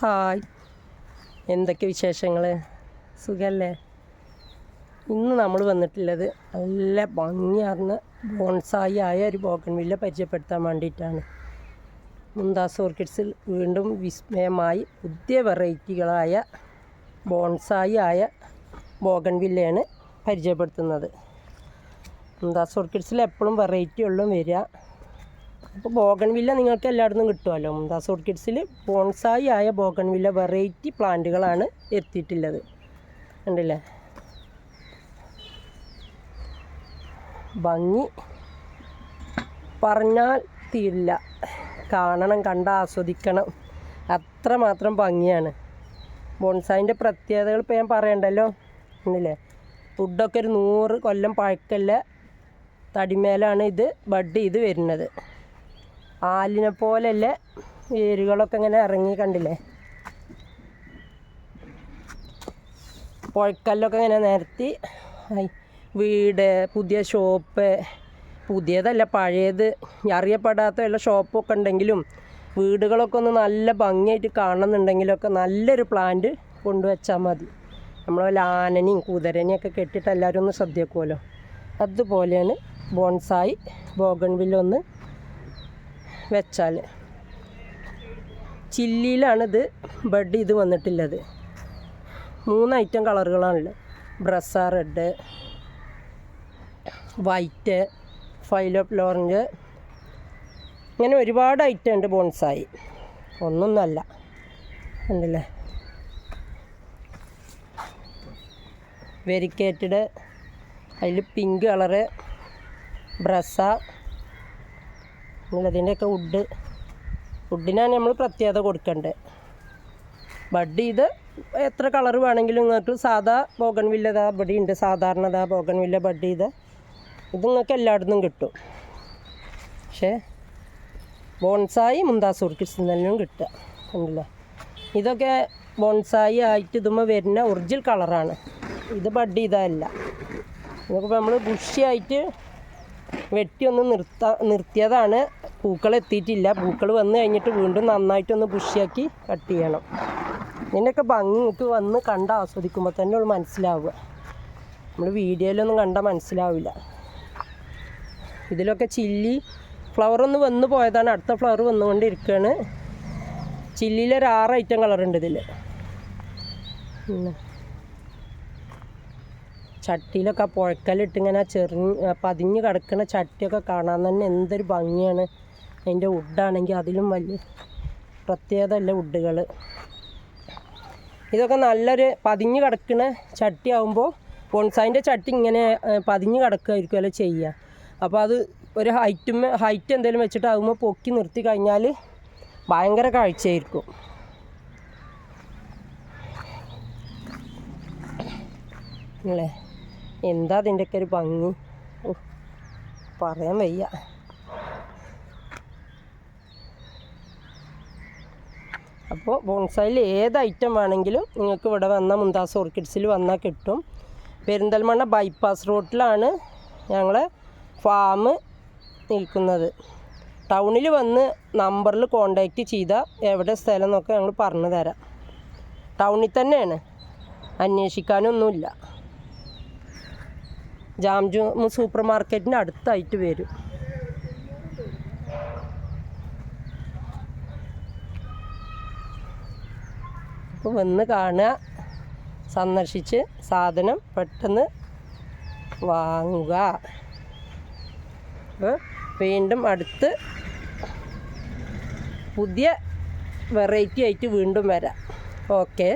Hi, എന്തൊക്കെ വിശേഷങ്ങൾ? സുഖമല്ലേ? ഇന്ന് നമ്മൾ വന്നിട്ടുള്ളത് നല്ല ഭംഗിയാർന്ന ബോൺസായി ആയ ഒരു ബോഗൺവില്ല പരിചയപ്പെടുത്താൻ വേണ്ടിയിട്ടാണ്. മുംതാസ് ഓർക്കിഡ്സിൽ വീണ്ടും വിസ്മയമായി പുതിയ വെറൈറ്റികളായ ബോൺസായി ആയ ബോഗൺവില്ലയാണ് പരിചയപ്പെടുത്തുന്നത്. മുംതാസ് ഓർക്കിഡ്സിൽ എപ്പോഴും വെറൈറ്റി ഉള്ളൂ വരിക. അപ്പോൾ ബോഗൺവില്ല നിങ്ങൾക്ക് എല്ലായിടത്തും കിട്ടുമല്ലോ. മുംതാസ് ഓർക്കിഡ്സിൽ ബോൺസായി ആയ ബോഗൺവില്ല വെറൈറ്റി പ്ലാന്റുകളാണ് എത്തിയിട്ടുള്ളത്. കണ്ടില്ലേ, ഭംഗി പറഞ്ഞാൽ തീരില്ല. കാണണം, ആസ്വദിക്കണം, അത്രമാത്രം ഭംഗിയാണ്. ബോൺസായിൻ്റെ പ്രത്യേകതകൾ ഇപ്പോൾ ഞാൻ പറയണ്ടല്ലോ. കണ്ടില്ലേ, വുഡൊക്കെ ഒരു 100 കൊല്ലം പഴക്കമുള്ള തടിമേലാണ് ഇത് ബഡ് ചെയ്ത് വരുന്നത്. ആലിനെ പോലെയല്ല വേരുകളൊക്കെ ഇങ്ങനെ ഇറങ്ങി, കണ്ടില്ലേ, പുഴക്കല്ലൊക്കെ ഇങ്ങനെ നിരത്തി. വീട്, പുതിയ ഷോപ്പ്, പുതിയതല്ല പഴയത്, അറിയപ്പെടാത്ത വല്ല ഷോപ്പൊക്കെ ഉണ്ടെങ്കിലും വീടുകളൊക്കെ ഒന്ന് നല്ല ഭംഗിയായിട്ട് കാണുന്നുണ്ടെങ്കിലൊക്കെ നല്ലൊരു പ്ലാന്റ് കൊണ്ടുവച്ചാൽ മതി. നമ്മൾ വല്ല ആനനെയും കുതിരനെയൊക്കെ കെട്ടിയിട്ട് എല്ലാവരും ഒന്ന് ശ്രദ്ധിക്കുമല്ലോ. അതുപോലെയാണ് ബോൺസായി ബോഗൺവില്ല ഒന്ന് വെച്ചാൽ. ചില്ലിയിലാണിത് ബഡ് ഇത് വന്നിട്ടുള്ളത്. 3 ഐറ്റം കളറുകളാണുള്ളത്. ബ്രസ റെഡ്, വൈറ്റ്, ഫൈലോപ്പ് ഓറഞ്ച്, ഇങ്ങനെ ഒരുപാട് ഐറ്റം ഉണ്ട് ബോൺസായി. ഒന്നൊന്നല്ല, ഉണ്ടല്ലേ. വെരിക്കേറ്റഡ്, അതിൽ പിങ്ക് കളറ്, ബ്രസ. അതിൻ്റെയൊക്കെ വുഡിനാണ് നമ്മൾ പ്രത്യേകത കൊടുക്കേണ്ടത്. ബഡ് ചെയ്ത് എത്ര കളർ വേണമെങ്കിലും നിങ്ങൾക്ക് സാധാ ബോഗൺവില്ല ബഡ് ഉണ്ട്. സാധാരണ ബോഗൺവില്ല ബഡ് ചെയ്ത് ഇത് നിങ്ങൾക്ക് എല്ലായിടത്തും കിട്ടും. പക്ഷേ ബോൺസായി മുംതാസ് ഓർക്കിഡ്സിൽ നിന്നും കിട്ടുക. ഉണ്ടല്ലേ, ഇതൊക്കെ ബോൺസായി ആയിട്ട് ഇതുമ്പോൾ വരുന്ന ഒറിജിനൽ കളറാണ്. ഇത് ബഡ് ചെയ്തതല്ല. ഇതൊക്കെ നമ്മൾ ബുഷിയായിട്ട് വെട്ടി ഒന്ന് നിർത്തിയതാണ്. പൂക്കൾ എത്തിയിട്ടില്ല. പൂക്കൾ വന്നു കഴിഞ്ഞിട്ട് വീണ്ടും നന്നായിട്ടൊന്ന് ബുഷിയാക്കി കട്ട് ചെയ്യണം. ഇതിൻ്റെയൊക്കെ ഭംഗി നിങ്ങൾക്ക് വന്ന് കണ്ട് ആസ്വദിക്കുമ്പോൾ തന്നെ ഉള്ളു മനസ്സിലാവുക. നമ്മൾ വീഡിയോയിലൊന്നും കണ്ടാൽ മനസ്സിലാവില്ല. ഇതിലൊക്കെ ചില്ലി ഫ്ലവറൊന്ന് വന്നു പോയതാണ്. അടുത്ത ഫ്ലവർ വന്നുകൊണ്ടിരിക്കുകയാണ്. ചില്ലിയിലൊരു 6 ഐറ്റം കളറുണ്ട് ഇതിൽ. ചട്ടിയിലൊക്കെ ആ പുഴക്കലിട്ട് ഇങ്ങനെ പതിഞ്ഞ് കിടക്കുന്ന ചട്ടിയൊക്കെ കാണാൻ തന്നെ എന്തൊരു ഭംഗിയാണ്. അതിൻ്റെ വുഡാണെങ്കിൽ അതിലും വലിയ പ്രത്യേകതയല്ല വുഡുകൾ. ഇതൊക്കെ നല്ലൊരു പതിഞ്ഞ് കിടക്കുന്ന ചട്ടി ആകുമ്പോൾ ബോൺസായിൻ്റെ ചട്ടി ഇങ്ങനെ പതിഞ്ഞ് കിടക്കുമായിരിക്കുമല്ലോ ചെയ്യുക. അപ്പോൾ അത് ഒരു ഹൈറ്റ് എന്തെങ്കിലും വെച്ചിട്ടാകുമ്പോൾ പൊക്കി നിർത്തി കഴിഞ്ഞാൽ ഭയങ്കര കാഴ്ചയായിരിക്കും. അല്ലേ, എന്താ അതിൻ്റെയൊക്കെ ഒരു ഭംഗി, പറയാൻ വയ്യ. അപ്പോൾ ബോൺസായിൽ ഏത് ഐറ്റം വേണമെങ്കിലും നിങ്ങൾക്ക് ഇവിടെ വന്നാൽ മുംതാസ് ഓർക്കിഡ്സിൽ വന്നാൽ കിട്ടും. പെരിന്തൽമണ്ണ ബൈപ്പാസ് റോഡിലാണ് ഞങ്ങളെ ഫാം നിൽക്കുന്നത്. ടൗണിൽ വന്ന് നമ്പറിൽ കോണ്ടാക്റ്റ് ചെയ്താൽ എവിടെ സ്ഥലം എന്നൊക്കെ ഞങ്ങൾ പറഞ്ഞു തരാം. ടൗണിൽ തന്നെയാണ്, അന്വേഷിക്കാനൊന്നുമില്ല. ജാംജു സൂപ്പർ മാർക്കറ്റിൻ്റെ അടുത്തായിട്ട് വരും. അപ്പോൾ വന്ന് കാണുക, സന്ദർശിച്ച് സാധനം പെട്ടെന്ന് വാങ്ങുക. വീണ്ടും അടുത്ത് പുതിയ വെറൈറ്റി ആയിട്ട് വീണ്ടും വരാം. ഓക്കെ.